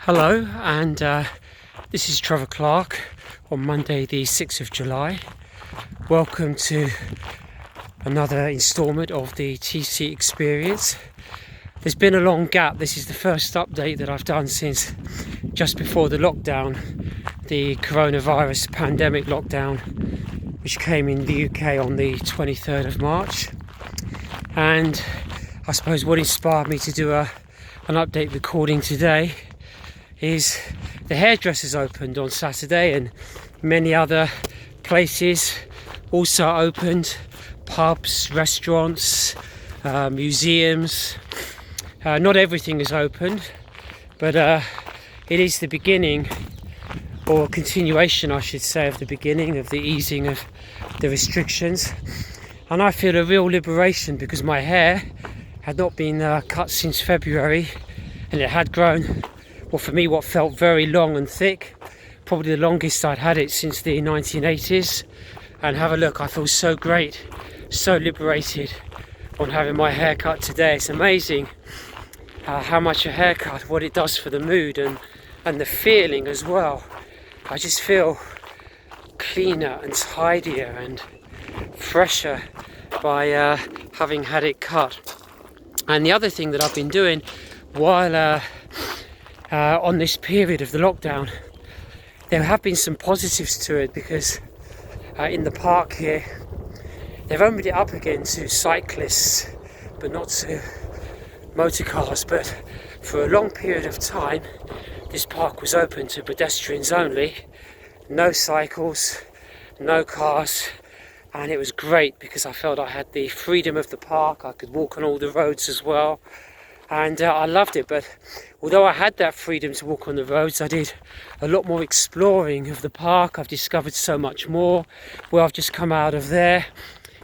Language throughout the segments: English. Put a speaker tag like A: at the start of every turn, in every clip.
A: Hello, and this is Trevor Clark on Monday, the 6th of July. Welcome to another instalment of the TC Experience. There's been a long gap. This is the first update that I've done since just before the lockdown, the coronavirus pandemic lockdown, which came in the UK on the 23rd of March. And I suppose what inspired me to do an update recording today is the hairdressers opened on Saturday, and many other places also opened, pubs, restaurants, museums. Not everything is opened, but it is the beginning, or continuation I should say, of the beginning of the easing of the restrictions. And I feel a real liberation because my hair had not been cut since February, and it had grown, well, for me, what felt very long and thick, probably the longest I'd had it since the 1980s. And have a look, I feel so great, so liberated on having my hair cut today. It's amazing how much a haircut, what it does for the mood and the feeling as well. I just feel cleaner and tidier and fresher by having had it cut. And the other thing that I've been doing while on this period of the lockdown, there have been some positives to it, because in the park here they've opened it up again to cyclists but not to motor cars. But for a long period of time this park was open to pedestrians only, no cycles, no cars, and it was great because I felt I had the freedom of the park. I could walk on all the roads as well, and I loved it. But although I had that freedom to walk on the roads, I did a lot more exploring of the park. I've discovered so much more where I've just come out of there.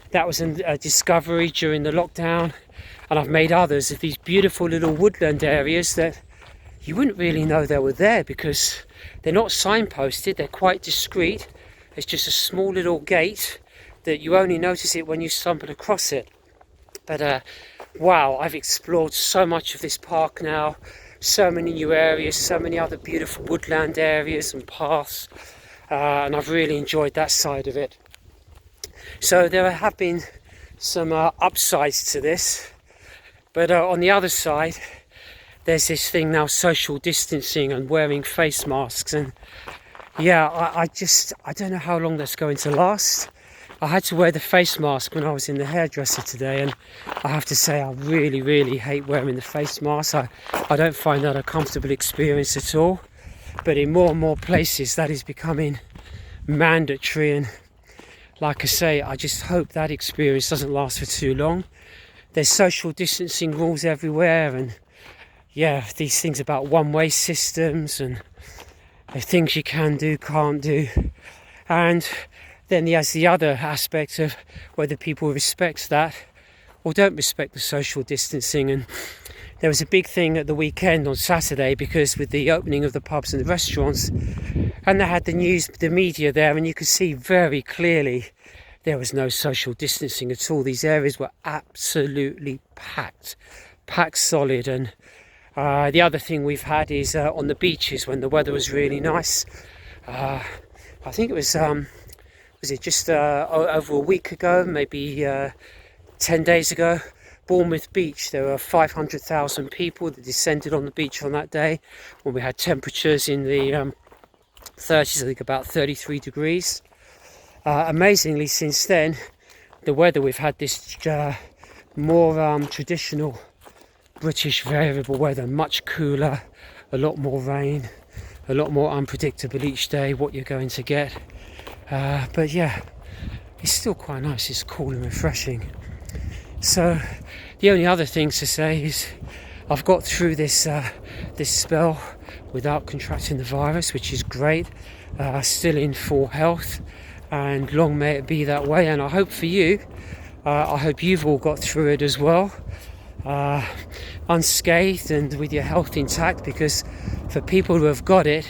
A: That was a discovery during the lockdown, and I've made others of these beautiful little woodland areas that you wouldn't really know they were there because they're not signposted, they're quite discreet. It's just a small little gate that you only notice it when you stumble across it. But wow, I've explored so much of this park now, so many new areas, so many other beautiful woodland areas and paths, and I've really enjoyed that side of it. So there have been some upsides to this, but on the other side there's this thing now, social distancing and wearing face masks, and yeah, I don't know how long that's going to last. I had to wear the face mask when I was in the hairdresser today, and I have to say I really hate wearing the face mask. I don't find that a comfortable experience at all. But in more and more places that is becoming mandatory, and like I say, I just hope that experience doesn't last for too long. There's social distancing rules everywhere, and yeah, these things about one-way systems and the things you can do, can't do. And then there's the other aspect of whether people respect that or don't respect the social distancing. And there was a big thing at the weekend on Saturday, because with the opening of the pubs and the restaurants, and they had the news, the media there, and you could see very clearly there was no social distancing at all. These areas were absolutely packed solid. And the other thing we've had is on the beaches when the weather was really nice. I think it was it just over a week ago, maybe 10 days ago, Bournemouth Beach, there were 500,000 people that descended on the beach on that day when we had temperatures in the 30s, I think about 33 degrees. Amazingly, since then, the weather, we've had this more traditional British variable weather, much cooler, a lot more rain, a lot more unpredictable each day what you're going to get. But yeah, it's still quite nice, it's cool and refreshing. So the only other things to say is I've got through this spell without contracting the virus, which is great. Still in full health, and long may it be that way. And I hope for you, I hope you've all got through it as well, unscathed and with your health intact, because for people who have got it,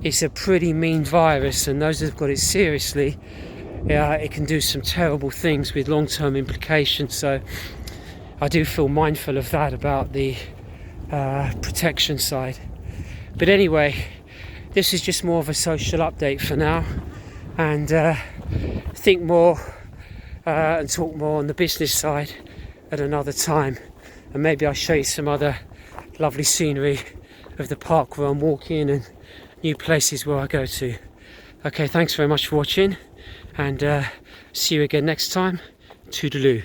A: it's a pretty mean virus, and those who've got it seriously, it can do some terrible things with long-term implications. So I do feel mindful of that about the protection side. But anyway, this is just more of a social update for now, and think more and talk more on the business side at another time, and maybe I'll show you some other lovely scenery of the park where I'm walking and new places where I go to. Okay, thanks very much for watching, and see you again next time. Toodaloo.